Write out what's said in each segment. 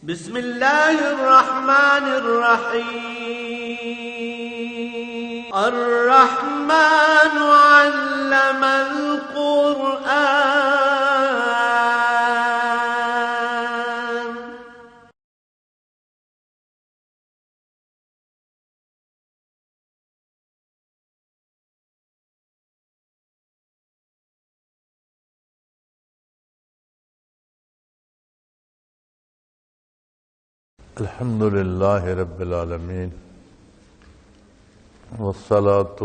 بسم الله الرحمن الرحيم. الرحمن علم القرآن. الحمد لله رب العالمين والصلاة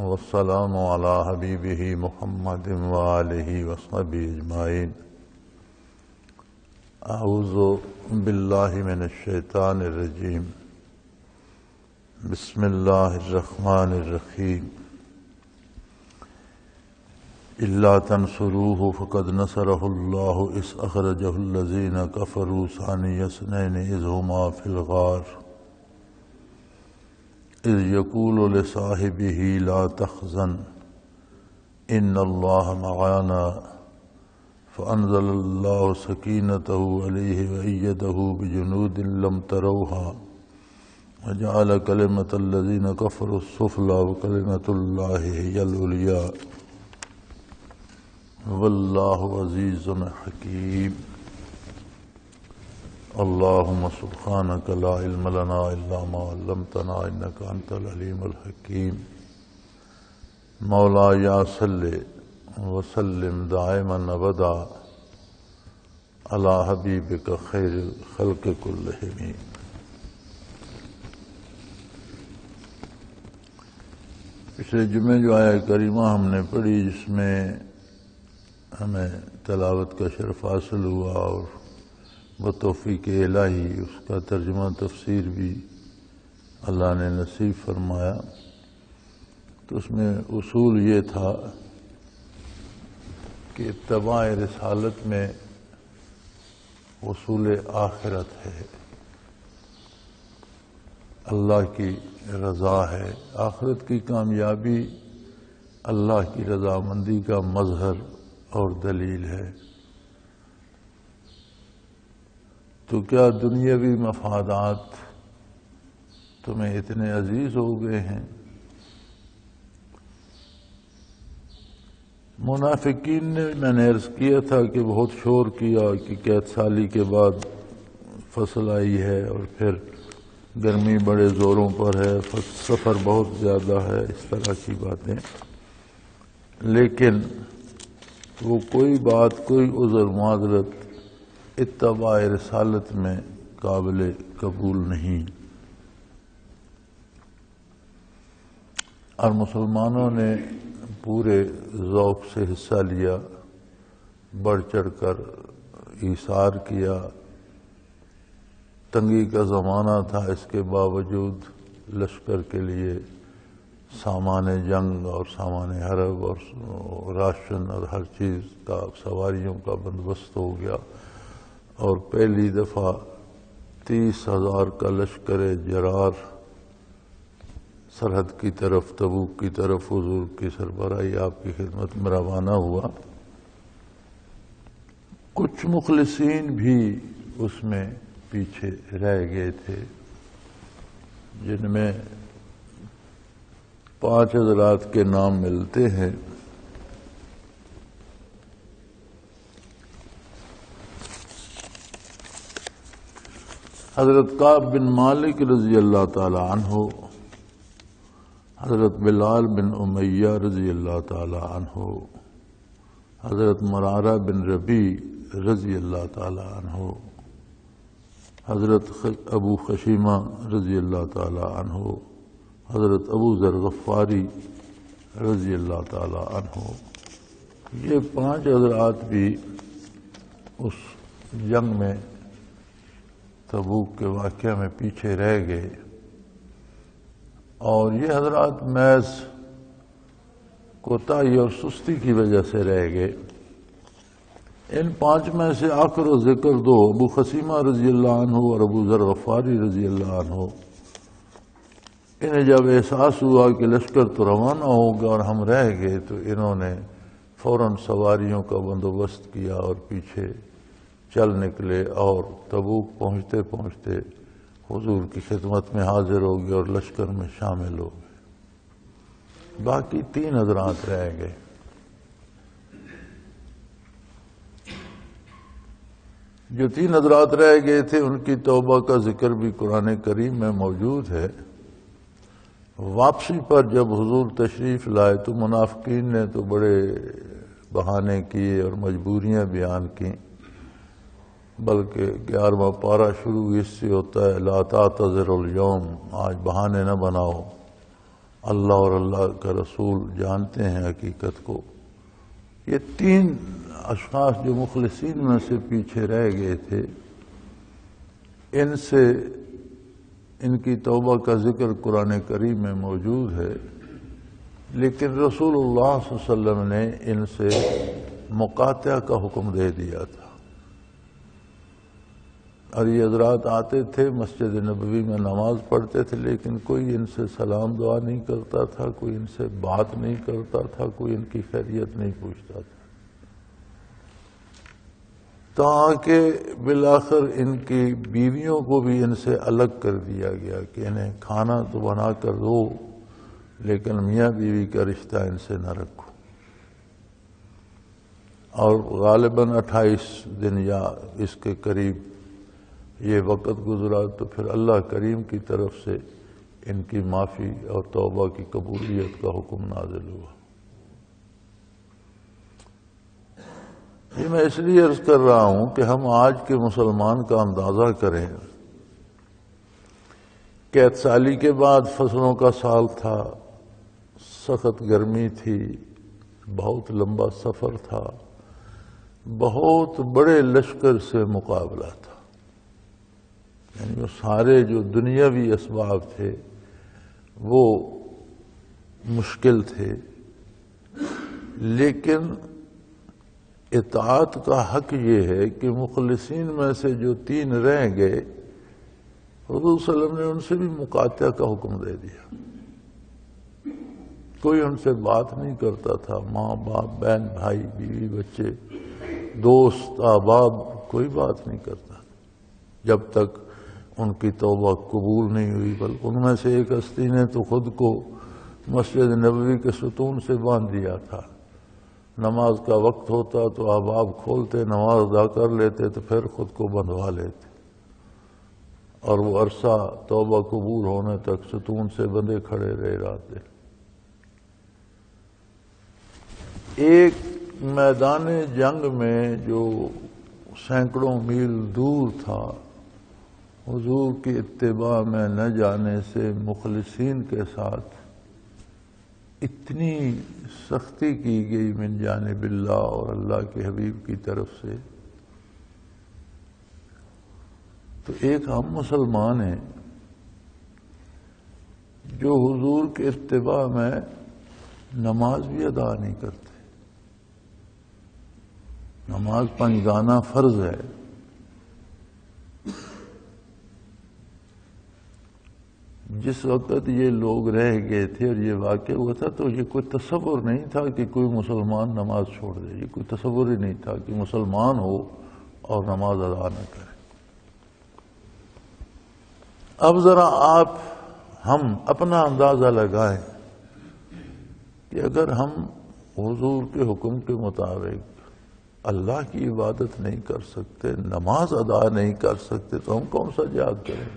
والسلام على حبيبه محمد وآله وصحبه أجمعين. أعوذ بالله من الشيطان الرجيم. بسم الله الرحمن الرحيم. إلا تنصروه فقد نصره الله إذ أخرجه الذين كفروا ثاني اثنين إذ هما في الغار إذ يقول لصاحبه لا تحزن إن الله معنا فأنزل الله سكينته عليه وأيده بجنود لم تروها وجعل كلمة الذين كفروا السفلى وكلمة الله هي العليا واللہ عزیز حکیم. اللہم سبحانک لا علم لنا الا ما علمتنا انک انت العلیم الحکیم. مولاي صل وسلم دائما ابدا علی حبیبک خیر الخلق کلہم. پچھلے جمعے جو آیہ کریمہ ہم نے پڑھی جس میں ہمیں تلاوت کا شرف حاصل ہوا اور بتوفیق الہی اس کا ترجمہ تفسیر بھی اللہ نے نصیب فرمایا، تو اس میں اصول یہ تھا کہ اتباع رسالت میں اصول آخرت ہے، اللہ کی رضا ہے، آخرت کی کامیابی اللہ کی رضامندی کا مظہر اور دلیل ہے. تو کیا دنیاوی مفادات تمہیں اتنے عزیز ہو گئے ہیں؟ منافقین نے، میں نے عرض کیا تھا کہ بہت شور کیا کہ قحط سالی کے بعد فصل آئی ہے اور پھر گرمی بڑے زوروں پر ہے، سفر بہت زیادہ ہے، اس طرح کی باتیں، لیکن وہ کوئی بات، کوئی عذر معذرت اتباع رسالت میں قابل قبول نہیں. اور مسلمانوں نے پورے ذوق سے حصہ لیا، بڑھ چڑھ کر ایثار کیا. تنگی کا زمانہ تھا، اس کے باوجود لشکر کے لیے سامان جنگ اور سامان حرب اور راشن اور ہر چیز کا، سواریوں کا بندوبست ہو گیا، اور پہلی دفعہ 30,000 کا لشکر جرار سرحد کی طرف، تبوک کی طرف حضور کی سربراہی آپ کی خدمت میں روانہ ہوا. کچھ مخلصین بھی اس میں پیچھے رہ گئے تھے، جن میں 5 حضرات کے نام ملتے ہیں. حضرت کعب بن مالک رضی اللہ تعالی عنہ، حضرت بلال بن امیہ رضی اللہ تعالی عنہ، حضرت مرارہ بن ربیع رضی اللہ تعالی عنہ، حضرت ابو خشیمہ رضی اللہ تعالی عنہ، حضرت ابو ذر غفاری رضی اللہ تعالی عنہ. یہ 5 حضرات بھی اس جنگ میں، تبوک کے واقعہ میں پیچھے رہ گئے، اور یہ حضرات محض کوتاہی اور سستی کی وجہ سے رہ گئے. ان 5 میں سے آخر و ذکر 2، ابو خشیمہ رضی اللہ عنہ اور ابو ذر غفاری رضی اللہ عنہ، انہیں جب احساس ہوا کہ لشکر تو روانہ ہوگا اور ہم رہ گئے، تو انہوں نے فوراً سواریوں کا بندوبست کیا اور پیچھے چل نکلے اور تبوک پہنچتے پہنچتے حضور کی خدمت میں حاضر ہو گئے اور لشکر میں شامل ہو گئے۔ باقی 3 حضرات رہ گئے۔ جو 3 حضرات رہ گئے تھے ان کی توبہ کا ذکر بھی قرآن کریم میں موجود ہے۔ واپسی پر جب حضور تشریف لائے تو منافقین نے تو بڑے بہانے کیے اور مجبوریاں بیان کیں، بلکہ 11واں پارہ شروع اس سے ہوتا ہے لا تعتذروا اليوم، آج بہانے نہ بناؤ، اللہ اور اللہ کا رسول جانتے ہیں حقیقت کو۔ یہ 3 اشخاص جو مخلصین میں سے پیچھے رہ گئے تھے، ان کی توبہ کا ذکر قرآن کریم میں موجود ہے، لیکن رسول اللہ صلی اللہ علیہ وسلم نے ان سے مقاطعہ کا حکم دے دیا تھا۔ اور یہ حضرات آتے تھے مسجد نبوی میں نماز پڑھتے تھے، لیکن کوئی ان سے سلام دعا نہیں کرتا تھا، کوئی ان سے بات نہیں کرتا تھا، کوئی ان کی خیریت نہیں پوچھتا تھا، تاکہ بالآخر ان کی بیویوں کو بھی ان سے الگ کر دیا گیا کہ انہیں کھانا تو بنا کر دو لیکن میاں بیوی کا رشتہ ان سے نہ رکھو۔ اور غالباً 28 دن یا اس کے قریب یہ وقت گزرا تو پھر اللہ کریم کی طرف سے ان کی معافی اور توبہ کی قبولیت کا حکم نازل ہوا۔ یہ میں اس لیے عرض کر رہا ہوں کہ ہم آج کے مسلمان کا اندازہ کریں۔ قحط سالی کے بعد فصلوں کا سال تھا، سخت گرمی تھی، بہت لمبا سفر تھا، بہت بڑے لشکر سے مقابلہ تھا، یعنی وہ سارے جو دنیاوی اسباب تھے وہ مشکل تھے، لیکن اطاعت کا حق یہ ہے کہ مخلصین میں سے جو 3 رہ گئے، حضور صلی اللہ علیہ وسلم نے ان سے بھی مقاطعہ کا حکم دے دیا۔ کوئی ان سے بات نہیں کرتا تھا، ماں باپ، بہن بھائی، بیوی بچے، دوست احباب، کوئی بات نہیں کرتا جب تک ان کی توبہ قبول نہیں ہوئی۔ بلکہ ان میں سے ایک ہستی نے تو خود کو مسجد نبوی کے ستون سے باندھ دیا تھا، نماز کا وقت ہوتا تو احباب کھولتے، نماز ادا کر لیتے تو پھر خود کو بندھوا لیتے، اور وہ عرصہ توبہ قبول ہونے تک ستون سے بندھے کھڑے رہے رہتے۔ ایک میدان جنگ میں جو سینکڑوں میل دور تھا، حضور کی اتباع میں نہ جانے سے مخلصین کے ساتھ اتنی سختی کی گئی من جانب اللہ اور اللہ کے حبیب کی طرف سے، تو ایک ہم مسلمان ہیں جو حضور کے اتباع میں نماز بھی ادا نہیں کرتے۔ نماز 5 گانا فرض ہے، جس وقت یہ لوگ رہ گئے تھے اور یہ واقعہ ہوا تھا تو یہ کوئی تصور نہیں تھا کہ کوئی مسلمان نماز چھوڑ دے، یہ کوئی تصور ہی نہیں تھا کہ مسلمان ہو اور نماز ادا نہ کرے۔ اب ذرا ہم اپنا اندازہ لگائیں کہ اگر ہم حضور کے حکم کے مطابق اللہ کی عبادت نہیں کر سکتے، نماز ادا نہیں کر سکتے، تو ہم کون سا جہاد کریں؟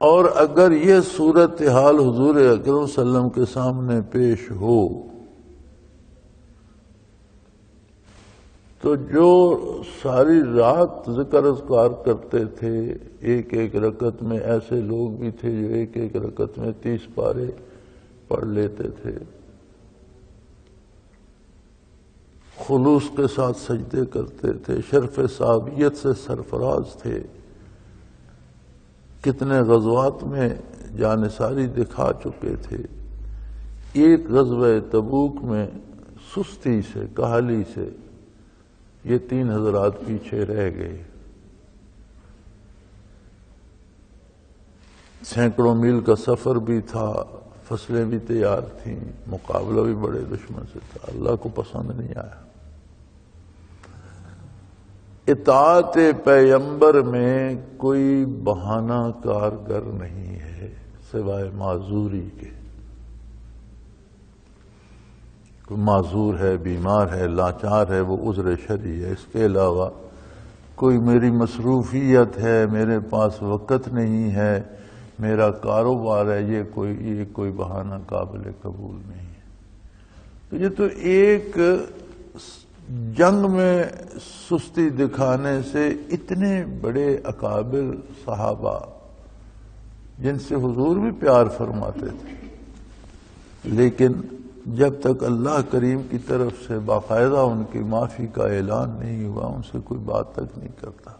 اور اگر یہ صورتحال حضور اکرم صلی اللہ علیہ وسلم کے سامنے پیش ہو تو جو ساری رات ذکر اذکار کرتے تھے، ایک ایک رکعت میں ایسے لوگ بھی تھے جو ایک ایک رکعت میں 30 پارے پڑھ لیتے تھے، خلوص کے ساتھ سجدے کرتے تھے، شرف صحابیت سے سرفراز تھے، کتنے غزوات میں جانثاری دکھا چکے تھے، ایک غزوہ تبوک میں سستی سے، کاہلی سے یہ 3 حضرات پیچھے رہ گئے۔ سینکڑوں میل کا سفر بھی تھا، فصلیں بھی تیار تھیں، مقابلہ بھی بڑے دشمن سے تھا، اللہ کو پسند نہیں آیا۔ اطاعت پیغمبر میں کوئی بہانہ کارگر نہیں ہے سوائے معذوری کے۔ کوئی معذور ہے، بیمار ہے، لاچار ہے، وہ عذر شرعی ہے۔ اس کے علاوہ کوئی میری مصروفیت ہے، میرے پاس وقت نہیں ہے، میرا کاروبار ہے، یہ کوئی بہانہ قابل قبول نہیں ہے۔ تو یہ تو ایک جنگ میں سستی دکھانے سے اتنے بڑے اکابر صحابہ جن سے حضور بھی پیار فرماتے تھے، لیکن جب تک اللہ کریم کی طرف سے باقاعدہ ان کی معافی کا اعلان نہیں ہوا، ان سے کوئی بات تک نہیں کرتا۔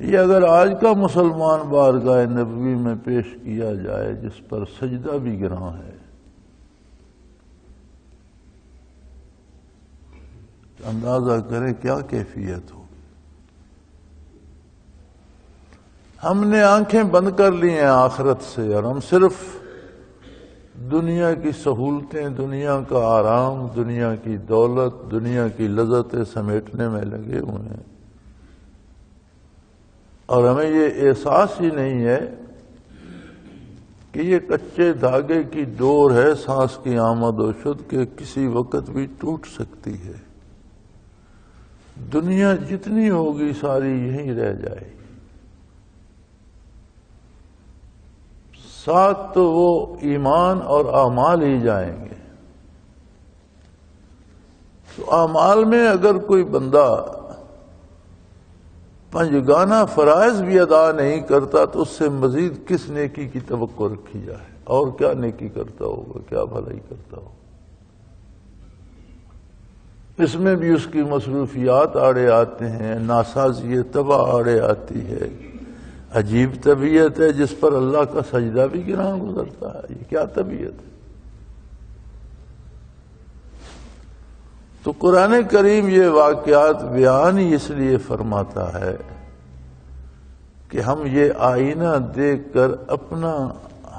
یہ اگر آج کا مسلمان بارگاہ نبوی میں پیش کیا جائے جس پر سجدہ بھی گراں ہے، اندازہ کریں کیا کیفیت ہو۔ ہم نے آنکھیں بند کر لی ہیں آخرت سے، اور ہم صرف دنیا کی سہولتیں، دنیا کا آرام، دنیا کی دولت، دنیا کی لذتیں سمیٹنے میں لگے ہوئے ہیں، اور ہمیں یہ احساس ہی نہیں ہے کہ یہ کچے دھاگے کی ڈور ہے، سانس کی آمد و شد کے کسی وقت بھی ٹوٹ سکتی ہے۔ دنیا جتنی ہوگی ساری یہیں رہ جائے گی، ساتھ تو وہ ایمان اور اعمال ہی جائیں گے۔ تو اعمال میں اگر کوئی بندہ پنجگانہ فرائض بھی ادا نہیں کرتا تو اس سے مزید کس نیکی کی توقع رکھی جائے؟ اور کیا نیکی کرتا ہوگا، کیا بھلائی کرتا ہوگا؟ اس میں بھی اس کی مصروفیات آڑے آتے ہیں، ناسازی طبع آڑے آتی ہے، عجیب طبیعت ہے جس پر اللہ کا سجدہ بھی گراں گزرتا ہے۔ یہ کیا طبیعت ہے؟ تو قرآن کریم یہ واقعات بیان ہی اس لیے فرماتا ہے کہ ہم یہ آئینہ دیکھ کر اپنا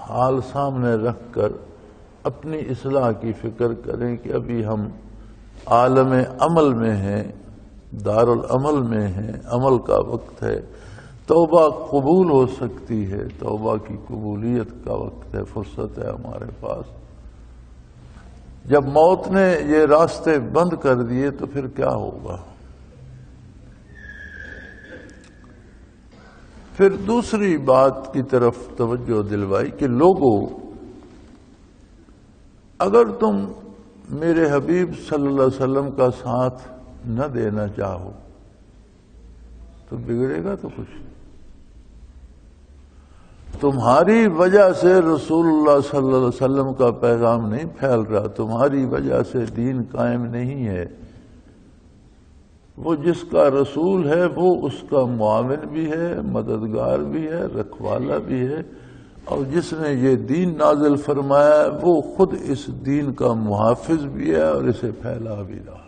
حال سامنے رکھ کر اپنی اصلاح کی فکر کریں کہ ابھی ہم عالم عمل میں ہیں، دار العمل میں ہیں، عمل کا وقت ہے، توبہ قبول ہو سکتی ہے، توبہ کی قبولیت کا وقت ہے، فرصت ہے ہمارے پاس۔ جب موت نے یہ راستے بند کر دیے تو پھر کیا ہوگا؟ پھر دوسری بات کی طرف توجہ دلوائی کہ لوگوں، اگر تم میرے حبیب صلی اللہ علیہ وسلم کا ساتھ نہ دینا چاہو تو بگڑے گا تو کچھ نہیں۔ تمہاری وجہ سے رسول اللہ صلی اللہ علیہ وسلم کا پیغام نہیں پھیل رہا، تمہاری وجہ سے دین قائم نہیں ہے۔ وہ جس کا رسول ہے وہ اس کا معاون بھی ہے، مددگار بھی ہے، رکھوالا بھی ہے، اور جس نے یہ دین نازل فرمایا ہے وہ خود اس دین کا محافظ بھی ہے اور اسے پھیلا بھی رہا ہے۔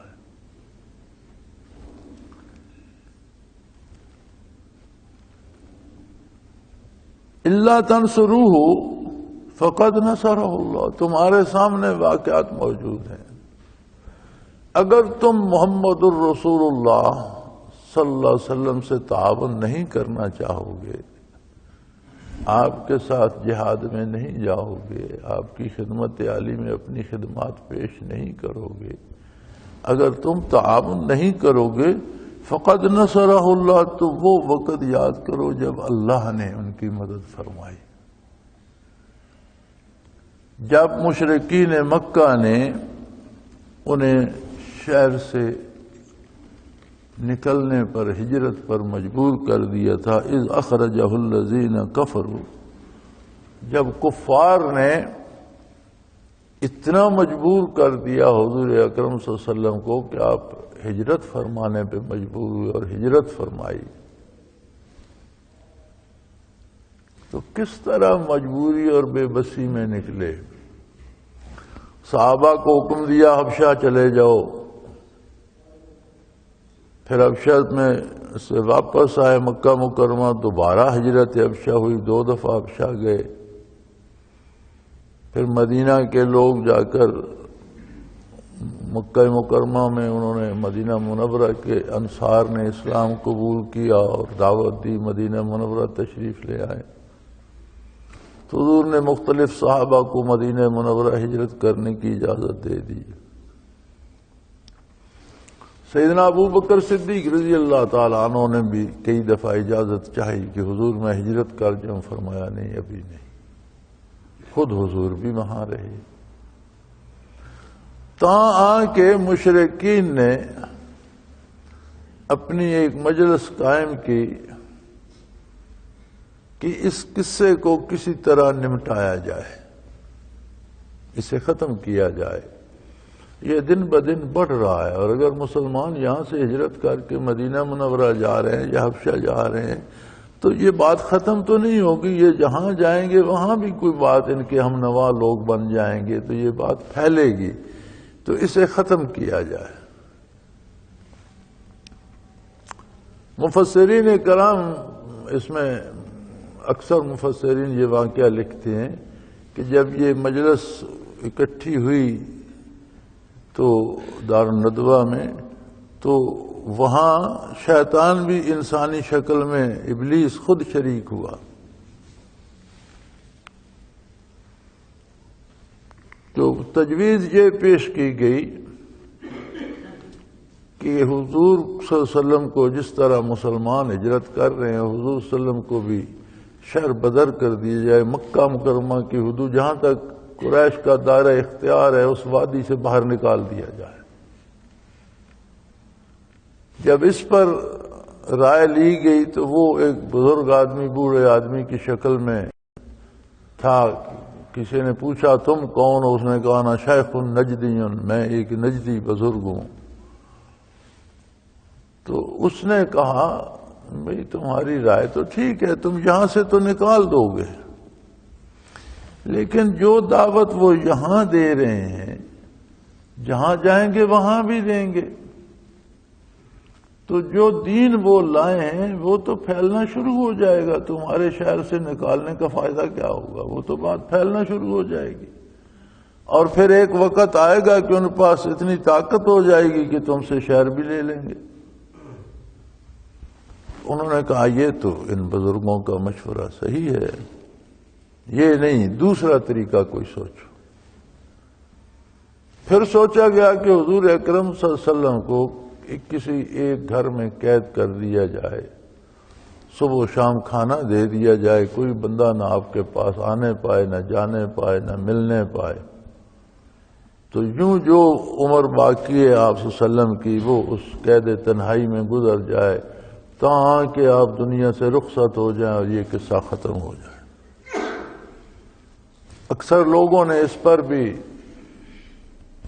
اللہ تنصروہ فقد نصرہ اللہ، تمہارے سامنے واقعات موجود ہیں۔ اگر تم محمد الرسول اللہ صلی اللہ علیہ وسلم سے تعاون نہیں کرنا چاہو گے، آپ کے ساتھ جہاد میں نہیں جاؤ گے، آپ کی خدمت عالی میں اپنی خدمات پیش نہیں کرو گے، اگر تم تعاون نہیں کرو گے، فقد نصرہ اللہ، تو وہ وقت یاد کرو جب اللہ نے ان کی مدد فرمائی۔ جب مشرکین مکہ نے انہیں شہر سے نکلنے پر، ہجرت پر مجبور کر دیا تھا، اذ اخرجہ الذین کفروا، جب کفار نے اتنا مجبور کر دیا حضور اکرم صلی اللہ علیہ وسلم کو کہ آپ ہجرت فرمانے پہ مجبور ہوئے اور ہجرت فرمائی، تو کس طرح مجبوری اور بے بسی میں نکلے۔ صحابہ کو حکم دیا حبشہ چلے جاؤ، پھر حبشہ میں سے واپس آئے مکہ مکرمہ، دوبارہ ہجرت حبشہ ہوئی، 2 دفعہ حبشہ گئے۔ پھر مدینہ کے لوگ جا کر مکہ مکرمہ میں انہوں نے مدینہ منورہ کے انصار نے اسلام قبول کیا اور دعوت دی، مدینہ منورہ تشریف لے آئے، تو حضور نے مختلف صحابہ کو مدینہ منورہ ہجرت کرنے کی اجازت دے دی۔ سیدنا ابو بکر صدیق رضی اللہ تعالیٰ عنہ نے بھی کئی دفعہ اجازت چاہی کہ حضور میں ہجرت کر جاؤں، فرمایا نہیں ابھی نہیں، خود حضور بھی وہاں رہے۔ آ کے مشرکین نے اپنی ایک مجلس قائم کی کہ اس قصے کو کسی طرح نمٹایا جائے، اسے ختم کیا جائے، یہ دن بدن بڑھ رہا ہے، اور اگر مسلمان یہاں سے ہجرت کر کے مدینہ منورہ جا رہے ہیں یا حبشہ جا رہے ہیں تو یہ بات ختم تو نہیں ہوگی، یہ جہاں جائیں گے وہاں بھی کوئی بات ان کے ہم نوا لوگ بن جائیں گے تو یہ بات پھیلے گی، تو اسے ختم کیا جائے۔ مفسرین کرام اس میں اکثر مفسرین یہ واقعہ لکھتے ہیں کہ جب یہ مجلس اکٹھی ہوئی تو دار الندوہ میں، تو وہاں شیطان بھی انسانی شکل میں ابلیس خود شریک ہوا۔ تو تجویز یہ پیش کی گئی کہ حضور صلی اللہ علیہ وسلم کو جس طرح مسلمان ہجرت کر رہے ہیں، حضور صلی اللہ علیہ وسلم کو بھی شہر بدر کر دیا جائے، مکہ مکرمہ کی حدود جہاں تک قریش کا دائرہ اختیار ہے اس وادی سے باہر نکال دیا جائے۔ جب اس پر رائے لی گئی تو وہ ایک بزرگ آدمی، بوڑھے آدمی کی شکل میں تھا، کسی نے پوچھا تم کون ہو؟ اس نے کہا نا شیخ نجدی، میں ایک نجدی بزرگ ہوں۔ تو اس نے کہا بھئی تمہاری رائے تو ٹھیک ہے، تم یہاں سے تو نکال دو گے، لیکن جو دعوت وہ یہاں دے رہے ہیں جہاں جائیں گے وہاں بھی دیں گے، تو جو دین وہ لائے ہیں وہ تو پھیلنا شروع ہو جائے گا، تمہارے شہر سے نکالنے کا فائدہ کیا ہوگا؟ وہ تو بات پھیلنا شروع ہو جائے گی، اور پھر ایک وقت آئے گا کہ ان پاس اتنی طاقت ہو جائے گی کہ تم سے شہر بھی لے لیں گے۔ انہوں نے کہا یہ تو ان بزرگوں کا مشورہ صحیح ہے، یہ نہیں، دوسرا طریقہ کوئی سوچو۔ پھر سوچا گیا کہ حضور اکرم صلی اللہ علیہ وسلم کو کسی ایک گھر میں قید کر دیا جائے، صبح و شام کھانا دے دیا جائے، کوئی بندہ نہ آپ کے پاس آنے پائے، نہ جانے پائے، نہ ملنے پائے، تو یوں جو عمر باقی ہے آپ صلی اللہ علیہ وسلم کی وہ اس قید تنہائی میں گزر جائے تاں کہ آپ دنیا سے رخصت ہو جائیں اور یہ قصہ ختم ہو جائے۔ اکثر لوگوں نے اس پر بھی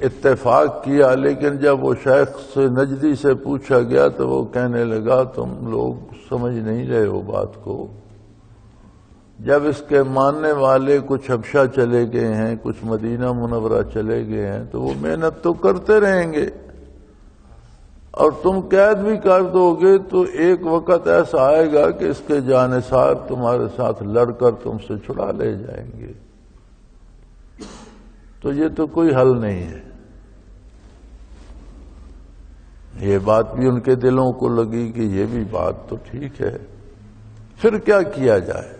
اتفاق کیا، لیکن جب وہ شیخ سے نجدی سے پوچھا گیا تو وہ کہنے لگا تم لوگ سمجھ نہیں رہے ہو بات کو، جب اس کے ماننے والے کچھ حبشہ چلے گئے ہیں، کچھ مدینہ منورہ چلے گئے ہیں، تو وہ محنت تو کرتے رہیں گے، اور تم قید بھی کر دو گے تو ایک وقت ایسا آئے گا کہ اس کے جانثار تمہارے ساتھ لڑ کر تم سے چھڑا لے جائیں گے، تو یہ تو کوئی حل نہیں ہے۔ یہ بات بھی ان کے دلوں کو لگی کہ یہ بھی بات تو ٹھیک ہے، پھر کیا کیا جائے؟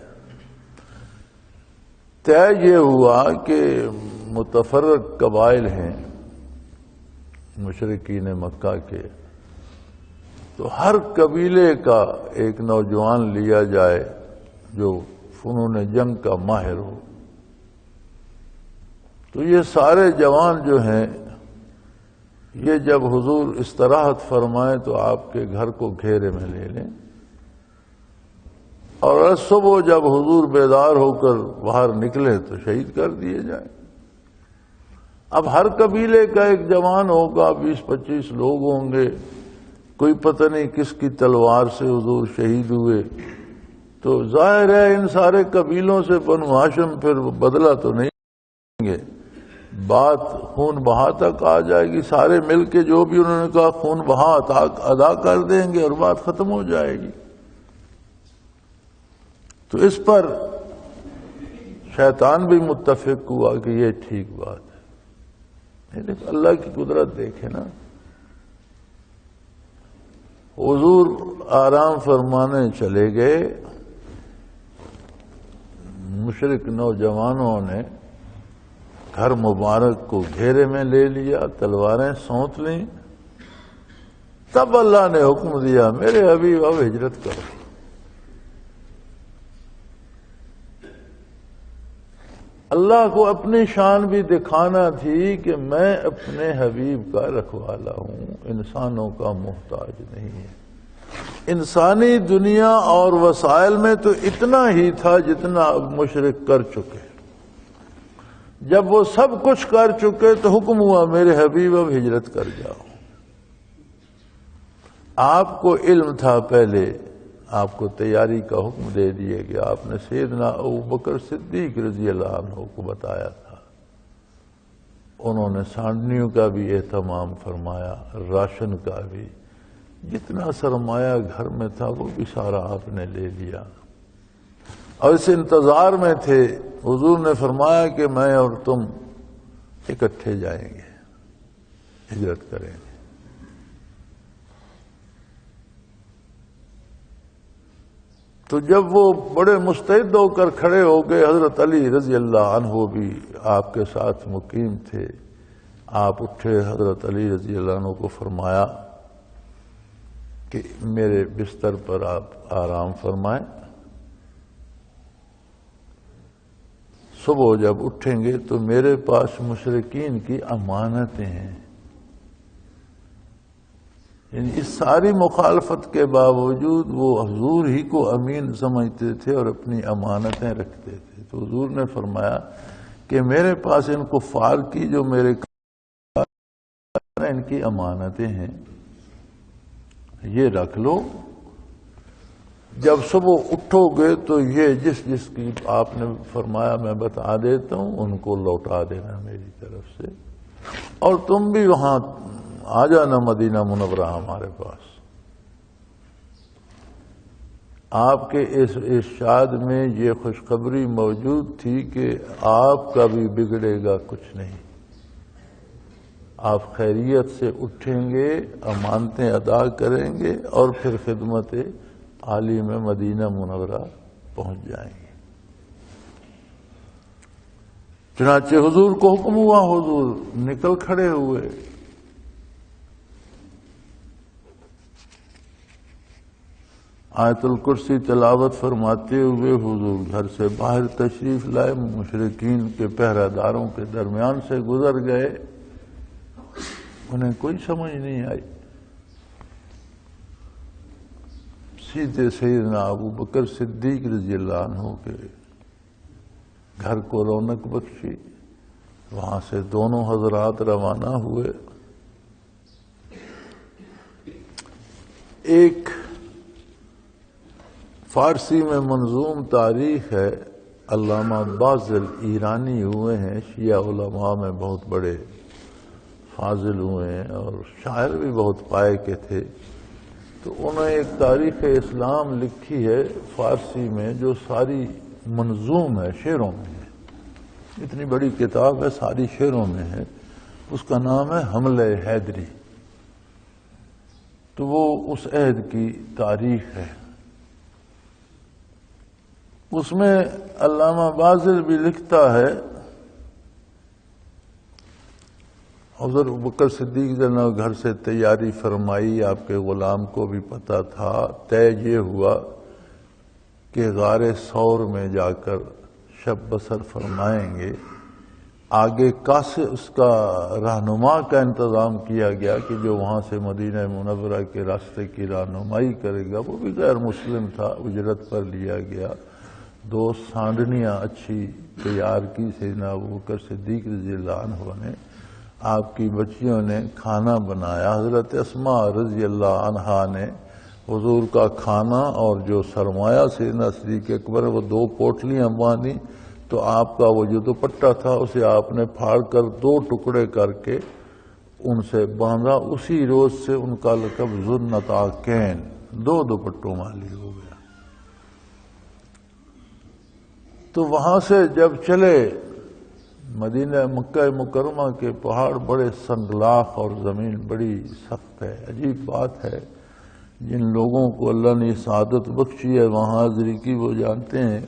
طے یہ ہوا کہ متفرق قبائل ہیں مشرکین مکہ کے، تو ہر قبیلے کا ایک نوجوان لیا جائے جو فنون جنگ کا ماہر ہو، تو یہ سارے جوان جو ہیں یہ جب حضور استراحت فرمائیں تو آپ کے گھر کو گھیرے میں لے لیں، اور صبح جب حضور بیدار ہو کر باہر نکلے تو شہید کر دیے جائیں۔ اب ہر قبیلے کا ایک جوان ہوگا، 20-25 لوگ ہوں گے، کوئی پتہ نہیں کس کی تلوار سے حضور شہید ہوئے، تو ظاہر ہے ان سارے قبیلوں سے بنو ہاشم پھر بدلہ تو نہیں گے، بات خون بہا تک آ جائے گی، سارے مل کے جو بھی انہوں نے کہا خون بہا ادا کر دیں گے اور بات ختم ہو جائے گی۔ تو اس پر شیطان بھی متفق ہوا کہ یہ ٹھیک بات ہے. لیکن اللہ کی قدرت دیکھے نا. حضور آرام فرمانے چلے گئے. مشرک نوجوانوں نے گھر مبارک کو گھیرے میں لے لیا، تلواریں سونت لیں. تب اللہ نے حکم دیا میرے حبیب اب ہجرت کرو. اللہ کو اپنی شان بھی دکھانا تھی کہ میں اپنے حبیب کا رکھوالا ہوں، انسانوں کا محتاج نہیں ہے. انسانی دنیا اور وسائل میں تو اتنا ہی تھا جتنا اب مشرک کر چکے. جب وہ سب کچھ کر چکے تو حکم ہوا میرے حبیب اب ہجرت کر جاؤ. آپ کو علم تھا پہلے، آپ کو تیاری کا حکم دے دیا گیا. آپ نے سیدنا ابوبکر صدیق رضی اللہ عنہ کو بتایا تھا. انہوں نے سانڈنیوں کا بھی اہتمام فرمایا، راشن کا بھی. جتنا سرمایہ گھر میں تھا وہ بھی سارا آپ نے لے لیا. اور اس انتظار میں تھے. حضور نے فرمایا کہ میں اور تم اکٹھے جائیں گے، ہجرت کریں گے. تو جب وہ بڑے مستعد ہو کر کھڑے ہو گئے، حضرت علی رضی اللہ عنہ بھی آپ کے ساتھ مقیم تھے. آپ اٹھے، حضرت علی رضی اللہ عنہ کو فرمایا کہ میرے بستر پر آپ آرام فرمائیں. صبح جب اٹھیں گے تو میرے پاس مشرکین کی امانتیں ہیں. یعنی اس ساری مخالفت کے باوجود وہ حضور ہی کو امین سمجھتے تھے اور اپنی امانتیں رکھتے تھے. تو حضور نے فرمایا کہ میرے پاس ان کفار کی جو میرے ان کی امانتیں ہیں، یہ رکھ لو. جب صبح اٹھو گے تو یہ جس جس کی آپ نے فرمایا میں بتا دیتا ہوں، ان کو لوٹا دینا میری طرف سے. اور تم بھی وہاں آ جانا مدینہ منورہ ہمارے پاس. آپ کے اس ارشاد میں یہ خوشخبری موجود تھی کہ آپ کا بھی بگڑے گا کچھ نہیں. آپ خیریت سے اٹھیں گے، امانتیں ادا کریں گے اور پھر خدمت عالی میں مدینہ منورہ پہنچ جائیں گے. چنانچہ حضور کو حکم ہوا، حضور نکل کھڑے ہوئے. آیت الکرسی تلاوت فرماتے ہوئے حضور گھر سے باہر تشریف لائے. مشرکین کے پہرہ داروں کے درمیان سے گزر گئے. انہیں کوئی سمجھ نہیں آئی. سیدھے سیدنا ابوبکر صدیق رضی اللہ عنہ کے گھر کو رونق بخشی. وہاں سے دونوں حضرات روانہ ہوئے. ایک فارسی میں منظوم تاریخ ہے. علامہ بازل ایرانی ہوئے ہیں، شیعہ علماء میں بہت بڑے فاضل ہوئے ہیں اور شاعر بھی بہت پائے کے تھے. تو انہوں نے ایک تاریخ اسلام لکھی ہے فارسی میں جو ساری منظوم ہے، شعروں میں ہے. اتنی بڑی کتاب ہے، ساری شعروں میں ہے. اس کا نام ہے حملہ حیدری. تو وہ اس عہد کی تاریخ ہے. اس میں علامہ بازل بھی لکھتا ہے حضرت ابوبکر صدیق نے گھر سے تیاری فرمائی. آپ کے غلام کو بھی پتا تھا. طے یہ ہوا کہ غار ثور میں جا کر شب بسر فرمائیں گے. آگے اس کا رہنما کا انتظام کیا گیا کہ جو وہاں سے مدینہ منورہ کے راستے کی رہنمائی کرے گا. وہ بھی غیر مسلم تھا، اجرت پر لیا گیا. 2 سانڈنیاں اچھی تیار کی سیدنا ابوبکر صدیق رضی اللہ عنہ نے. آپ کی بچیوں نے کھانا بنایا. حضرت اسماء رضی اللہ عنہا نے حضور کا کھانا اور جو سرمایہ سیدنا صدیق اکبر وہ 2 پوٹلیاں باندھی. تو آپ کا وہ جو دوپٹہ تھا اسے آپ نے پھاڑ کر 2 ٹکڑے کر کے ان سے باندھا. اسی روز سے ان کا لقب ذوالنطاقین، 2 دوپٹوں والی ہو گیا. تو وہاں سے جب چلے مدینہ مکہ مکرمہ کے پہاڑ بڑے سنگلاخ اور زمین بڑی سخت ہے. عجیب بات ہے، جن لوگوں کو اللہ نے سعادت بخشی ہے وہاں حاضری کی، وہ جانتے ہیں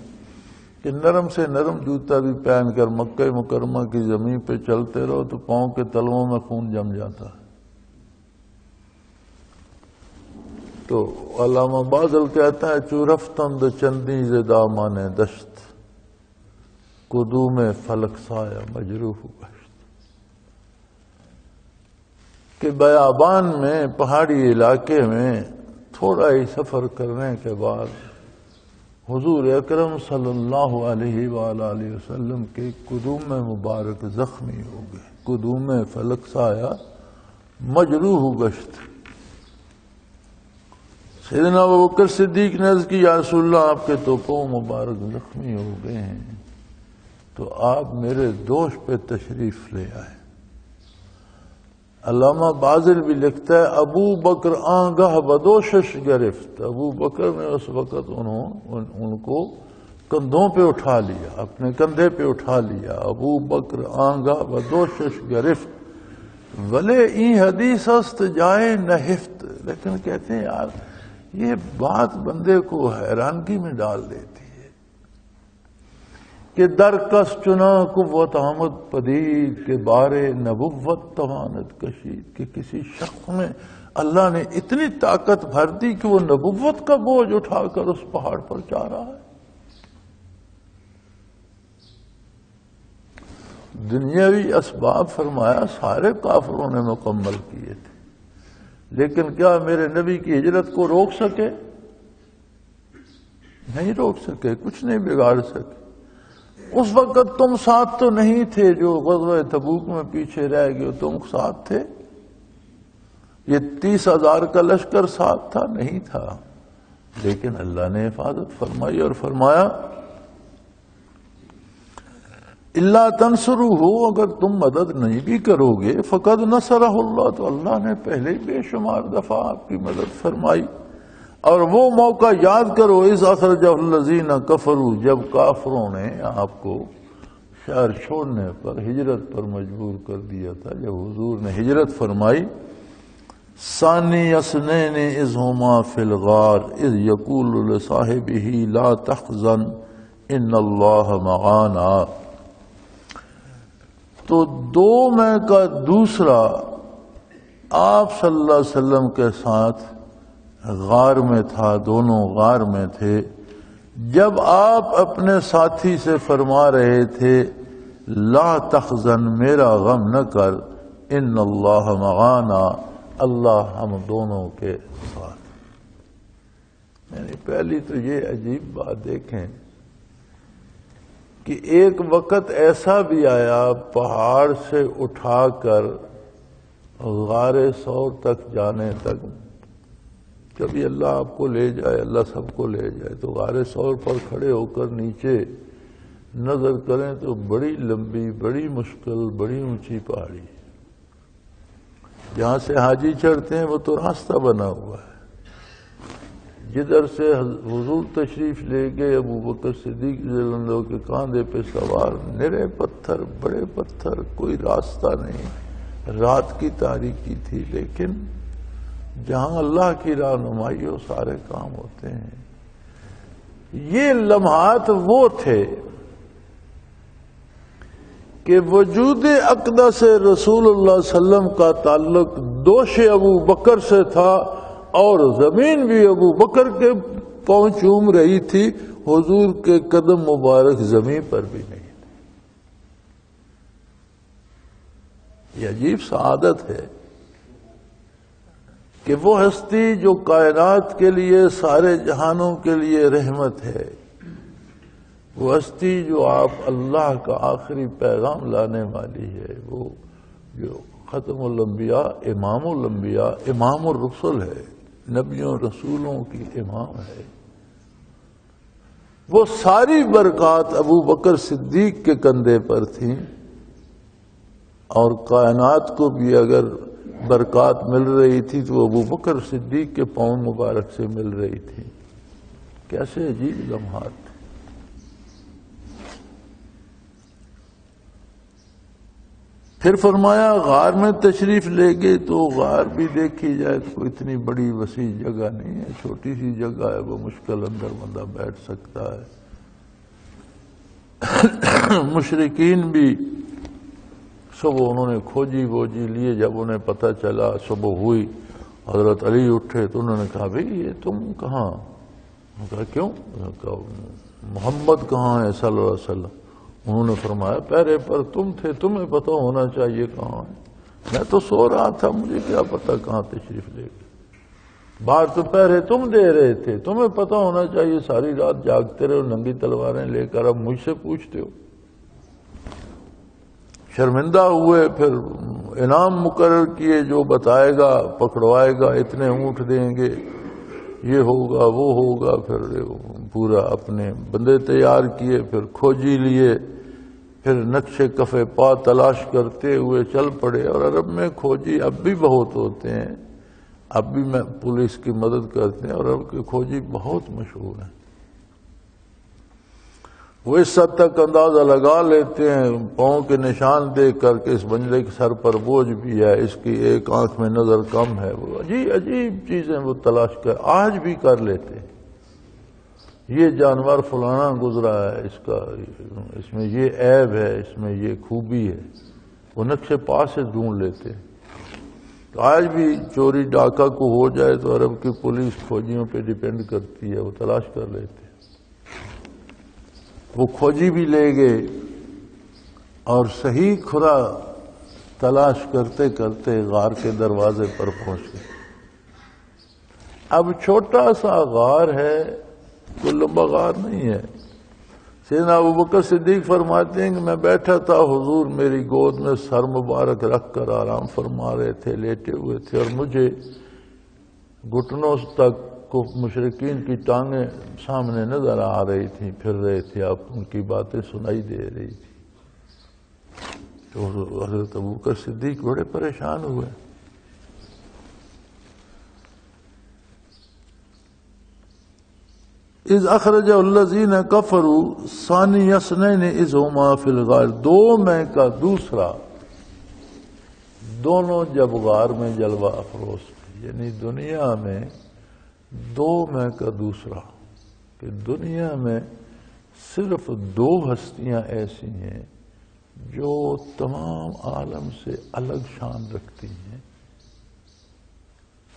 کہ نرم سے نرم جوتا بھی پہن کر مکہ مکرمہ کی زمین پہ چلتے رہو تو پاؤں کے تلووں میں خون جم جاتا ہے. تو علامہ بازل کہتا ہے چورفتند چندی ز دامان دشت قدوم فلک سایہ مجروح گشت، کہ بیابان میں پہاڑی علاقے میں تھوڑا ہی سفر کرنے کے بعد حضور اکرم صلی اللہ علیہ وآلہ وسلم کے قدوم مبارک زخمی ہو گئے. قدوم فلک سایہ مجروح گشت. سیدنا ابوبکر صدیق نے عرض کی یا رسول اللہ آپ کے تو پاؤں مبارک زخمی ہو گئے ہیں تو آپ میرے دوش پہ تشریف لے آئے. علامہ بازل بھی لکھتا ہے ابو بکر آنگاہ بدوشش گرفت. ابو بکر نے اس وقت ان کو کندھوں پہ اٹھا لیا، اپنے کندھے پہ اٹھا لیا. ابو بکر آنگاہ بدوشش گرفت ولے این حدیث است جائے نہفت. لیکن کہتے ہیں یار یہ بات بندے کو حیرانگی میں ڈال دیتی ہے کہ در کس چنا قوت آمد پدید کے بارے نبوت توانت کشید، کہ کسی شخص میں اللہ نے اتنی طاقت بھر دی کہ وہ نبوت کا بوجھ اٹھا کر اس پہاڑ پر جا رہا ہے. دنیاوی اسباب فرمایا سارے کافروں نے مکمل کیے تھے، لیکن کیا میرے نبی کی ہجرت کو روک سکے؟ نہیں روک سکے، کچھ نہیں بگاڑ سکے. اس وقت تم ساتھ تو نہیں تھے، جو غزوہ تبوک میں پیچھے رہ گئے تم ساتھ تھے؟ یہ 30,000 کا لشکر ساتھ تھا؟ نہیں تھا. لیکن اللہ نے حفاظت فرمائی اور فرمایا اللہ تنصروہ، اگر تم مدد نہیں بھی کرو گے فقد نصرہ اللہ، تو اللہ نے پہلے بے شمار دفعہ آپ کی مدد فرمائی. اور وہ موقع یاد کرو اذ اخرجہ الذین کفروا، جب کافروں نے آپ کو شہر چھوڑنے پر ہجرت پر مجبور کر دیا تھا، جب حضور نے ہجرت فرمائی. ثانی اثنین اذ ہما فی الغار اذ یقول لصاحبہ لا تحزن ان اللہ معانا. تو دو میں کا دوسرا آپ صلی اللہ علیہ وسلم کے ساتھ غار میں تھا، دونوں غار میں تھے. جب آپ اپنے ساتھی سے فرما رہے تھے لا تحزن، میرا غم نہ کر، ان اللہ معانا، اللہ ہم دونوں کے ساتھ. یعنی پہلی تو یہ عجیب بات دیکھیں کہ ایک وقت ایسا بھی آیا پہاڑ سے اٹھا کر غار ثور تک جانے تک، کبھی اللہ آپ کو لے جائے، اللہ سب کو لے جائے، تو غار ثور پر کھڑے ہو کر نیچے نظر کریں تو بڑی لمبی، بڑی مشکل، بڑی اونچی پہاڑی. جہاں سے حاجی چڑھتے ہیں وہ تو راستہ بنا ہوا ہے. جدھر سے حضور تشریف لے گئے ابو بکر صدیق رضی اللہ عنہ کے کاندھے پہ سوار، نرے پتھر، بڑے پتھر، کوئی راستہ نہیں، رات کی تاریکی تھی، لیکن جہاں اللہ کی رہنمائی ہو سارے کام ہوتے ہیں. یہ لمحات وہ تھے کہ وجود اقدس رسول اللہ صلی اللہ علیہ وسلم کا تعلق دوش ابو بکر سے تھا، اور زمین بھی ابو بکر کے پاؤں چوم رہی تھی، حضور کے قدم مبارک زمین پر بھی نہیں تھے. یہ عجیب سعادت ہے کہ وہ ہستی جو کائنات کے لیے، سارے جہانوں کے لیے رحمت ہے، وہ ہستی جو آپ اللہ کا آخری پیغام لانے والی ہے، وہ جو ختم الانبیاء، امام الانبیاء، امام الرسل ہے، نبیوں رسولوں کی امام ہے، وہ ساری برکات ابو بکر صدیق کے کندھے پر تھیں. اور کائنات کو بھی اگر برکات مل رہی تھی تو ابو بکر صدیق کے پاؤں مبارک سے مل رہی تھی. کیسے عجیب لمحات. پھر فرمایا غار میں تشریف لے گئے تو غار بھی دیکھی جائے تو اتنی بڑی وسیع جگہ نہیں ہے، چھوٹی سی جگہ ہے، وہ مشکل اندر بندہ بیٹھ سکتا ہے۔ مشرکین بھی صبح انہوں نے کھوجی ووجی لیے، جب انہیں پتہ چلا صبح ہوئی حضرت علی اٹھے تو انہوں نے کہا بھئی یہ تم کہاں؟ انہوں نے کہا کیوں؟ انہوں نے کہا محمد کہاں ہے صلی اللہ علیہ وسلم؟ انہوں نے فرمایا پہرے پر تم تھے، تمہیں پتہ ہونا چاہیے کہاں ہے، میں تو سو رہا تھا، مجھے کیا پتہ کہاں تشریف لے گئے، باہر تو پہرے تم دے رہے تھے، تمہیں پتہ ہونا چاہیے، ساری رات جاگتے رہے ہو ننگی تلواریں لے کر، اب مجھ سے پوچھتے ہو۔ شرمندہ ہوئے، پھر انعام مقرر کیے، جو بتائے گا پکڑوائے گا، اتنے اونٹ دیں گے، یہ ہوگا وہ ہوگا، پھر پورا اپنے بندے تیار کیے، پھر کھوجی لیے، پھر نقش کف پا تلاش کرتے ہوئے چل پڑے۔ اور عرب میں کھوجی اب بھی بہت ہوتے ہیں، اب بھی میں پولیس کی مدد کرتے ہیں، اور عرب کے کھوجی بہت مشہور ہیں۔ وہ اس حد تک اندازہ لگا لیتے ہیں پاؤں کے نشان دیکھ کر کے اس بندے کے سر پر بوجھ بھی ہے، اس کی ایک آنکھ میں نظر کم ہے، وہ عجیب عجیب چیزیں وہ تلاش کر آج بھی کر لیتے ہیں۔ یہ جانور فلانا گزرا ہے، اس میں یہ عیب ہے، اس میں یہ خوبی ہے، وہ نقش پا سے ڈھونڈ لیتے ہیں۔ تو آج بھی چوری ڈاکہ کو ہو جائے تو عرب کی پولیس کھوجیوں پہ ڈیپینڈ کرتی ہے، وہ تلاش کر لیتے ہیں۔ وہ کھوجی بھی لے گئے اور صحیح کھرا تلاش کرتے کرتے غار کے دروازے پر پہنچ گئے۔ اب چھوٹا سا غار ہے، کوئی لمبا غار نہیں ہے۔ سیدنا ابوبکر صدیق فرماتے ہیں کہ میں بیٹھا تھا، حضور میری گود میں سر مبارک رکھ کر آرام فرما رہے تھے، لیٹے ہوئے تھے، اور مجھے گھٹنوں تک کو مشرکین کی ٹانگیں سامنے نظر آ رہی تھیں، پھر رہے تھے، اب ان کی باتیں سنائی دے رہی تھی۔ تو حضرت ابوبکر صدیق بڑے پریشان ہوئے۔ اذ اخرج الذین کفروا ثانی اثنین اذ ہما فی الغار، دو میں کا دوسرا، دونوں جب غار میں جلوہ افروز تھے، یعنی دنیا میں دو میں کا دوسرا، کہ دنیا میں صرف دو ہستیاں ایسی ہیں جو تمام عالم سے الگ شان رکھتی ہیں۔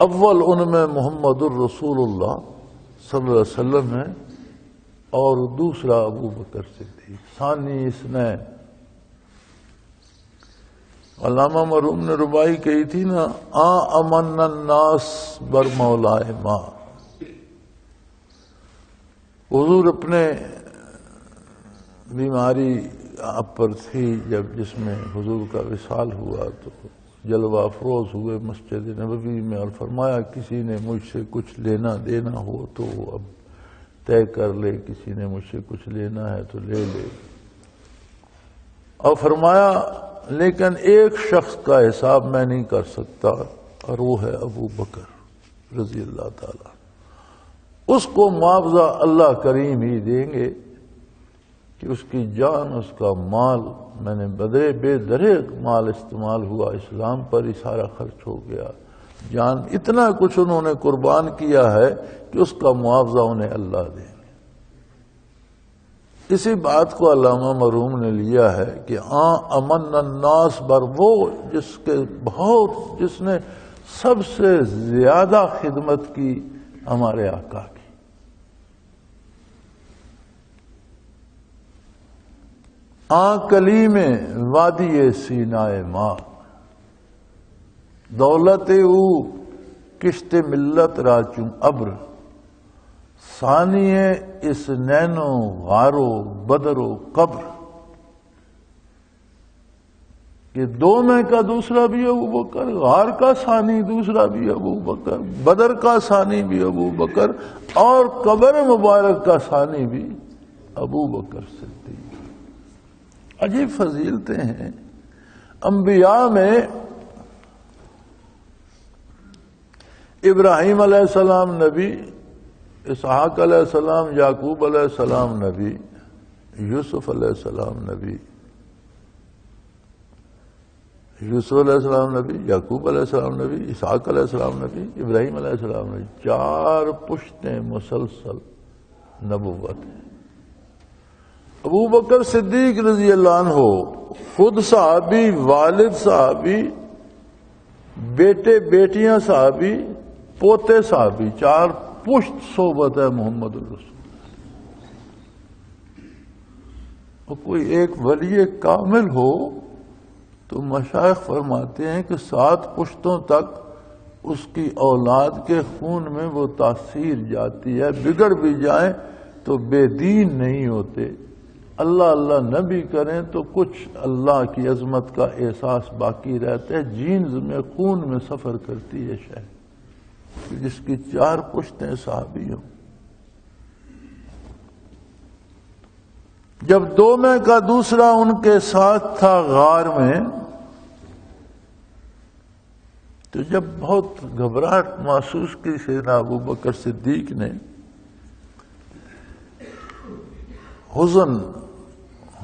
اول ان میں محمد الرسول اللہ صلی اللہ علیہ وسلم ہے، اور دوسرا ابو بکر صدیق، ثانی اثنین۔ علامہ مرحوم نے ربائی کہی تھی نا، امن الناس بر مولائے ما۔ حضور اپنے بیماری آپ پر تھی، جس میں حضور کا وصال ہوا تو جلوہ افروز ہوئے مسجد نبوی میں، اور فرمایا کسی نے مجھ سے کچھ لینا دینا ہو تو اب طے کر لے، کسی نے مجھ سے کچھ لینا ہے تو لے لے، اور فرمایا لیکن ایک شخص کا حساب میں نہیں کر سکتا، اور وہ ہے ابو بکر رضی اللہ تعالیٰ، اس کو معاوضہ اللہ کریم ہی دیں گے کہ اس کی جان، اس کا مال، میں نے بے دریغ مال استعمال ہوا اسلام پر، ہی سارا خرچ ہو گیا، جان اتنا کچھ انہوں نے قربان کیا ہے کہ اس کا معاوضہ انہیں اللہ دیں گے۔ اسی بات کو علامہ مرحوم نے لیا ہے کہ امن الناس بر، وہ جس نے سب سے زیادہ خدمت کی ہمارے آقا کی۔ کلیم وادی سینائے ماں، دولت او کشت ملت راچوں ابر، ثانی اس نینو غارو بدرو قبر، کہ دو میں کا دوسرا بھی ابو بکر، غار کا ثانی دوسرا بھی ابو بکر، بدر کا ثانی بھی ابو بکر، اور قبر مبارک کا ثانی بھی ابو بکر صدیق۔ عجیب فضیلتیں ہیں انبیاء میں۔ ابراہیم علیہ السلام نبی، اسحاق علیہ السلام، یعقوب علیہ السلام نبی، یوسف علیہ السلام نبی، یوسف علیہ السلام نبی، یعقوب علیہ السلام نبی، اسحاق علیہ السلام نبی، ابراہیم علیہ السلام نبی، 4 پشتیں مسلسل نبوت ہے۔ ابو بکر صدیق رضی اللہ عنہ خود صحابی، والد صحابی، بیٹے بیٹیاں صحابی، پوتے صحابی، 4 پشت صحبت ہے محمد الرسول۔ اور کوئی ایک ولی کامل ہو تو مشائخ فرماتے ہیں کہ 7 پشتوں تک اس کی اولاد کے خون میں وہ تاثیر جاتی ہے، بگڑ بھی جائیں تو بے دین نہیں ہوتے، اللہ اللہ نہ بھی کریں تو کچھ اللہ کی عظمت کا احساس باقی رہتا ہے، جینز میں خون میں سفر کرتی ہے شے، جس کی 4 پشتیں صحابی ہوں۔ جب 2 میں کا دوسرا ان کے ساتھ تھا غار میں، تو جب بہت گھبراہٹ محسوس کی سیدنا ابو بکر صدیق نے،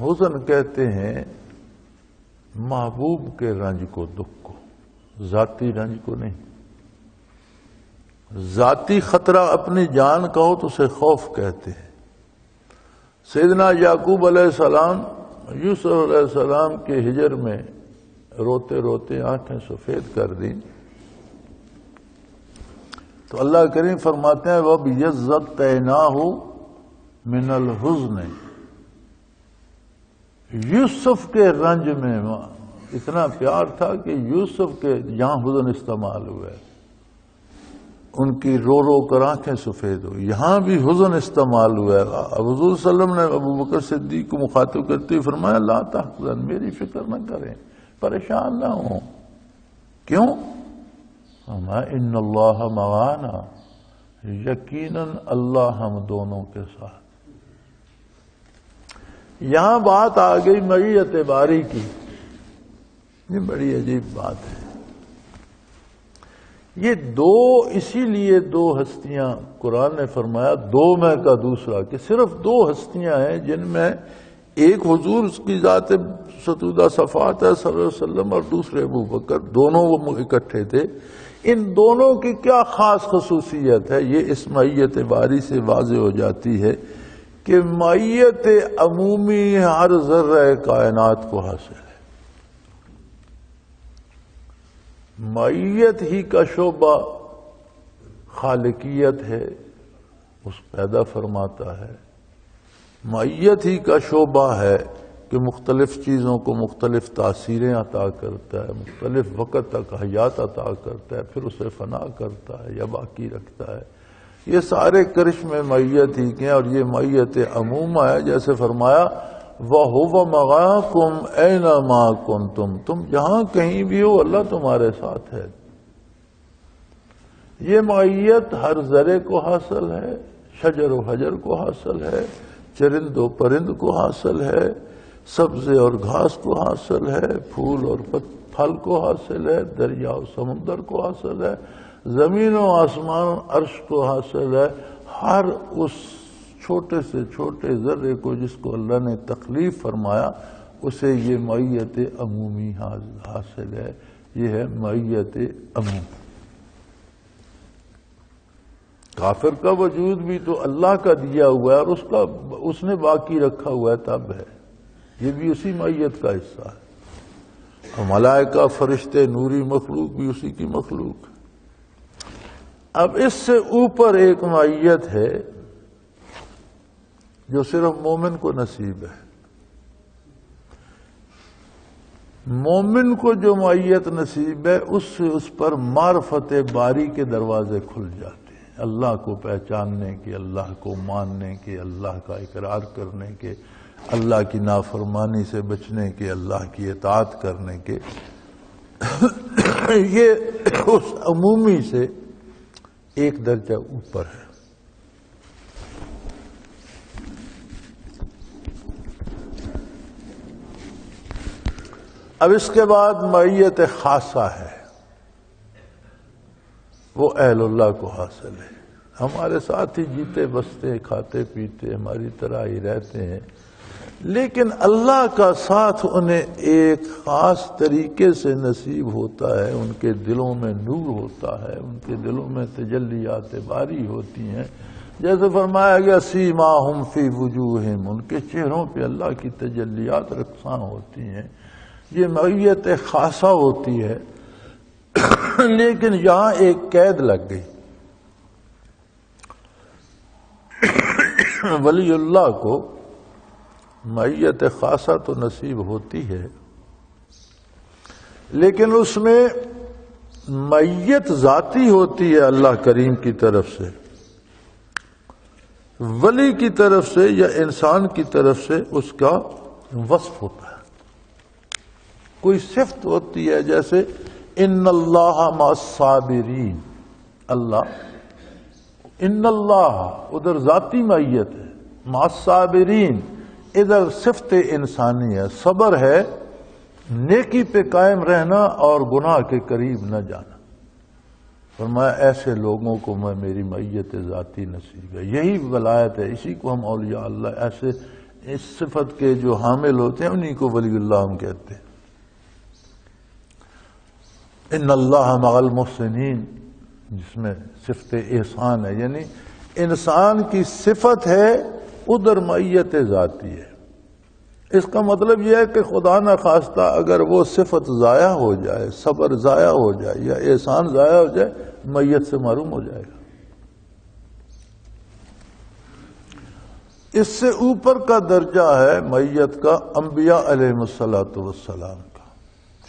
حزن کہتے ہیں محبوب کے رنج کو، دکھ کو، ذاتی رنج کو نہیں۔ ذاتی خطرہ اپنی جان کا ہو تو اسے خوف کہتے ہیں۔ سیدنا یعقوب علیہ السلام یوسف علیہ السلام کے ہجر میں روتے روتے آنکھیں سفید کر دیں تو اللہ کریم فرماتے ہیں وَبِيَضَّتْنَاهُ مِنَ الْحُزْنِ، یوسف کے رنج میں اتنا پیار تھا کہ یوسف کے یہاں حزن استعمال ہوا ہے، ان کی رو رو کر آنکھیں سفید ہو، یہاں بھی حزن استعمال ہوا ہے۔ حضور صلی اللہ علیہ وسلم نے ابو بکر صدیق کو مخاطب کرتے ہوئے فرمایا لا تحزن، میری فکر نہ کریں، پریشان نہ ہوں۔ کیوں؟ ان اللہ معانا، یقیناً اللہ ہم دونوں کے ساتھ۔ یہاں بات آ گئی معیت باری کی، یہ بڑی عجیب بات ہے۔ یہ 2 اسی لیے 2 ہستیاں قرآن نے فرمایا 2 میں کا دوسرا، کہ صرف 2 ہستیاں ہیں جن میں ایک حضور اس کی ذات ستودہ صفات ہے صلی اللہ علیہ وسلم، اور دوسرے ابو بکر، دونوں وہ اکٹھے تھے۔ ان دونوں کی کیا خاص خصوصیت ہے، یہ اس معیت باری سے واضح ہو جاتی ہے کہ معیت عمومی ہر ذرہ کائنات کو حاصل ہے۔ معیت ہی کا شعبہ خالقیت ہے، اس پیدا فرماتا ہے۔ معیت ہی کا شعبہ ہے کہ مختلف چیزوں کو مختلف تاثیریں عطا کرتا ہے، مختلف وقت تک حیات عطا کرتا ہے، پھر اسے فنا کرتا ہے یا باقی رکھتا ہے۔ یہ سارے کرشمے معیت ہی کے ہیں، اور یہ معیت عمومہ ہے۔ جیسے فرمایا وَهُوَ مَعَكُمْ أَيْنَمَا كُنْتُمْ، تم جہاں کہیں بھی ہو اللہ تمہارے ساتھ ہے۔ یہ معیت ہر ذرے کو حاصل ہے، شجر و حجر کو حاصل ہے، چرند و پرند کو حاصل ہے، سبزے اور گھاس کو حاصل ہے، پھول اور پھل کو حاصل ہے، دریا و سمندر کو حاصل ہے، زمین و آسمان عرش کو حاصل ہے۔ ہر اس چھوٹے سے چھوٹے ذرے کو جس کو اللہ نے تخلیق فرمایا اسے یہ معیت عمومی حاصل ہے۔ یہ ہے معیت عموم۔ کافر کا وجود بھی تو اللہ کا دیا ہوا ہے اور اس نے باقی رکھا ہوا ہے، تب ہے، یہ بھی اسی معیت کا حصہ ہے۔ اور ملائکہ، فرشتے، نوری مخلوق بھی اسی کی مخلوق۔ اب اس سے اوپر ایک معیت ہے جو صرف مومن کو نصیب ہے۔ مومن کو جو معیت نصیب ہے اس سے اس پر معرفت باری کے دروازے کھل جاتے ہیں، اللہ کو پہچاننے کے، اللہ کو ماننے کے، اللہ کا اقرار کرنے کے، اللہ کی نافرمانی سے بچنے کے، اللہ کی اطاعت کرنے کے۔ یہ اس عمومی سے ایک درجہ اوپر ہے۔ اب اس کے بعد معیت خاصہ ہے، وہ اہل اللہ کو حاصل ہے۔ ہمارے ساتھ ہی جیتے بستے، کھاتے پیتے، ہماری طرح ہی رہتے ہیں، لیکن اللہ کا ساتھ انہیں ایک خاص طریقے سے نصیب ہوتا ہے، ان کے دلوں میں نور ہوتا ہے، ان کے دلوں میں تجلیات باری ہوتی ہیں، جیسے فرمایا گیا سیماہم فی وجوہہم، ان کے چہروں پہ اللہ کی تجلیات رقصاں ہوتی ہیں، یہ معیت خاصہ ہوتی ہے۔ لیکن یہاں ایک قید لگ گئی، ولی اللہ کو معیت خاصہ تو نصیب ہوتی ہے، لیکن اس میں معیت ذاتی ہوتی ہے اللہ کریم کی طرف سے، ولی کی طرف سے یا انسان کی طرف سے اس کا وصف ہوتا ہے، کوئی صفت ہوتی ہے، جیسے ان اللہ مع الصابرین، اللہ ان اللہ ادھر ذاتی معیت ہے، مع الصابرین ادھر صفت انسانی ہے، صبر ہے، نیکی پہ قائم رہنا اور گناہ کے قریب نہ جانا۔ فرمایا ایسے لوگوں کو میں میری معیت ذاتی نصیب ہے، یہی ولایت ہے، اسی کو ہم اولیاء اللہ، ایسے اس صفت کے جو حامل ہوتے ہیں انہی کو ولی اللہ ہم کہتے ہیں۔ ان اللہ مع المحسنین، جس میں صفت احسان ہے، یعنی انسان کی صفت ہے، ادھر معیت ذاتی ہے۔ اس کا مطلب یہ ہے کہ خدا نہ خواستہ اگر وہ صفت ضائع ہو جائے، صبر ضائع ہو جائے یا احسان ضائع ہو جائے، معیت سے معروم ہو جائے گا۔ اس سے اوپر کا درجہ ہے معیت کا انبیاء علیہ الصلوۃ والسلام کا،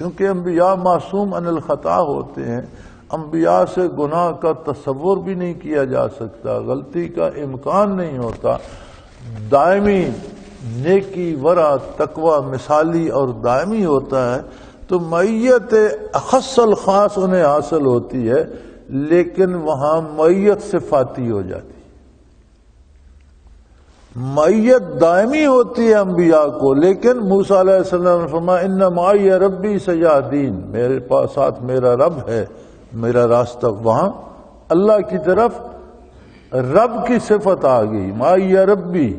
کیونکہ انبیاء معصوم عن الخطا ہوتے ہیں، انبیاء سے گناہ کا تصور بھی نہیں کیا جا سکتا، غلطی کا امکان نہیں ہوتا، دائمی نیکی ورع تقوی مثالی اور دائمی ہوتا ہے، تو معیت اخص الخاص انہیں حاصل ہوتی ہے، لیکن وہاں معیت صفاتی ہو جاتی ہے۔ معیت دائمی ہوتی ہے انبیاء کو، لیکن موسیٰ علیہ السلام نے فرمایا ان معی ربی سیہدین، میرے پاس ساتھ میرا رب ہے، میرا راستہ، وہاں اللہ کی طرف رب کی صفت آ گئی، معی ربی۔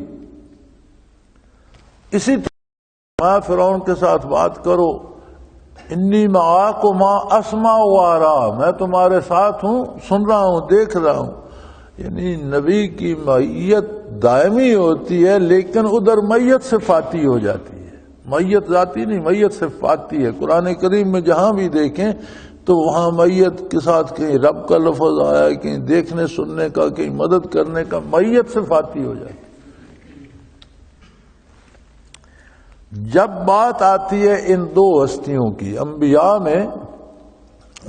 اسی طرح فرعون کے ساتھ بات کرو، انی معاکما اسمع و ارا، میں تمہارے ساتھ ہوں، سن رہا ہوں، دیکھ رہا ہوں۔ یعنی نبی کی معیت دائمی ہوتی ہے، لیکن ادھر معیت صفاتی ہو جاتی ہے، معیت ذاتی نہیں، معیت صفاتی ہے۔ قرآن کریم میں جہاں بھی دیکھیں تو وہاں معیت کے ساتھ کہیں رب کا لفظ آیا ہے، کہیں دیکھنے سننے کا، کہیں مدد کرنے کا، معیت صفاتی ہو جاتی ہے۔ جب بات آتی ہے ان دو ہستیوں کی، انبیاء میں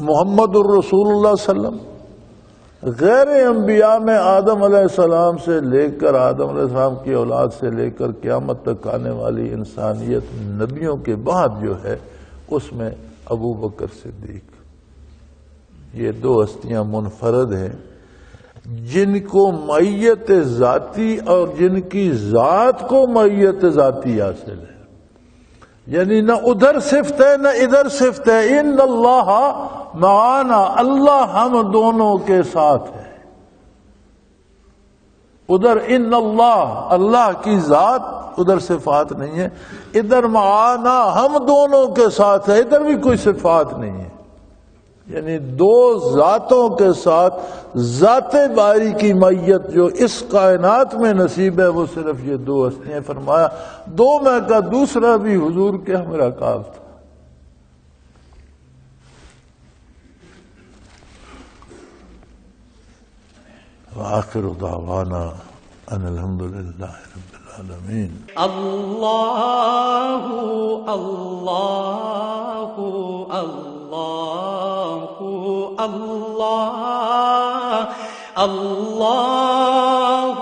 محمد الرسول اللہ صلی اللہ علیہ وسلم، غیر انبیاء میں آدم علیہ السلام سے لے کر، آدم علیہ السلام کی اولاد سے لے کر قیامت تک آنے والی انسانیت نبیوں کے بعد جو ہے، اس میں ابو بکر صدیق، یہ دو ہستیاں منفرد ہیں جن کو معیت ذاتی اور جن کی ذات کو معیت ذاتی حاصل ہے، یعنی نہ ادھر صفت ہے نہ ادھر صفت ہے۔ ان اللہ معانا، اللہ ہم دونوں کے ساتھ ہے۔ ادھر ان اللہ، اللہ کی ذات، ادھر صفات نہیں ہے، ادھر معانا ہم دونوں کے ساتھ ہے، ادھر بھی کوئی صفات نہیں ہے۔ یعنی دو ذاتوں کے ساتھ ذات باری کی معیت جو اس کائنات میں نصیب ہے، وہ صرف یہ دو ہستیاں۔ فرمایا دو میں کا دوسرا بھی حضور کے ہم رکاب تھا۔ وآخر دعوانا ان الحمدللہ رب العالمین۔ اللہ اللہ اللہ اللہ اللہ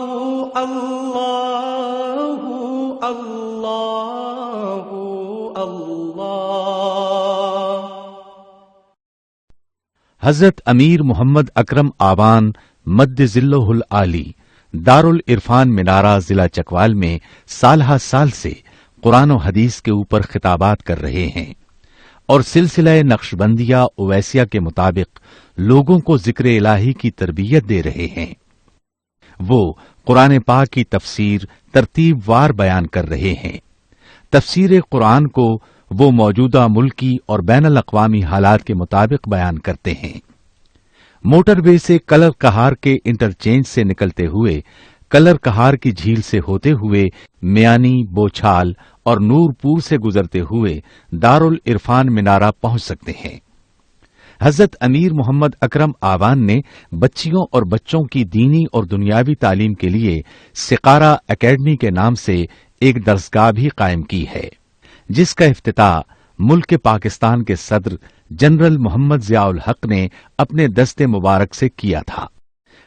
اللہ اللہ اللہ۔ حضرت امیر محمد اکرم آبان مد ذلہ العالی دار العرفان منارہ ضلع چکوال میں سالہ سال سے قرآن و حدیث کے اوپر خطابات کر رہے ہیں اور سلسلہ نقشبندیہ اویسیہ کے مطابق لوگوں کو ذکر الہی کی تربیت دے رہے ہیں۔ وہ قرآن پاک کی تفسیر ترتیب وار بیان کر رہے ہیں۔ تفسیر قرآن کو وہ موجودہ ملکی اور بین الاقوامی حالات کے مطابق بیان کرتے ہیں۔ موٹر وے سے کلر کہار کے انٹرچینج سے نکلتے ہوئے، کلر کہار کی جھیل سے ہوتے ہوئے، میانی، بوچھال اور نور پور سے گزرتے ہوئے دارالعرفان منارہ پہنچ سکتے ہیں۔ حضرت امیر محمد اکرم آوان نے بچیوں اور بچوں کی دینی اور دنیاوی تعلیم کے لیے سقارہ اکیڈمی کے نام سے ایک درسگاہ بھی قائم کی ہے، جس کا افتتاح ملک پاکستان کے صدر جنرل محمد ضیاء الحق نے اپنے دست مبارک سے کیا تھا۔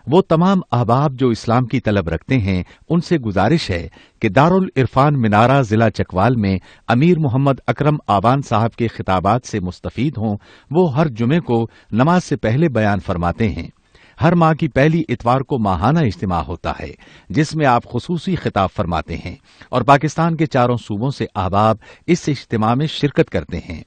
وہ تمام احباب جو اسلام کی طلب رکھتے ہیں، ان سے گزارش ہے کہ دارالعرفان منارہ ضلع چکوال میں امیر محمد اکرم آوان صاحب کے خطابات سے مستفید ہوں۔ وہ ہر جمعے کو نماز سے پہلے بیان فرماتے ہیں۔ ہر ماہ کی پہلی اتوار کو ماہانہ اجتماع ہوتا ہے، جس میں آپ خصوصی خطاب فرماتے ہیں، اور پاکستان کے چاروں صوبوں سے احباب اس اجتماع میں شرکت کرتے ہیں۔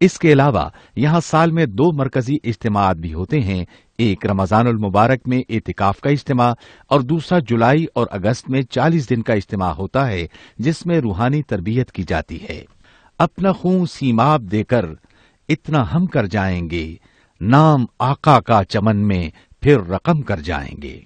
اس کے علاوہ یہاں سال میں 2 مرکزی اجتماعات بھی ہوتے ہیں، ایک رمضان المبارک میں اعتکاف کا اجتماع اور دوسرا جولائی اور اگست میں 40 دن کا اجتماع ہوتا ہے، جس میں روحانی تربیت کی جاتی ہے۔ اپنا خون سیماب دے کر اتنا ہم کر جائیں گے، نام آقا کا چمن میں پھر رقم کر جائیں گے۔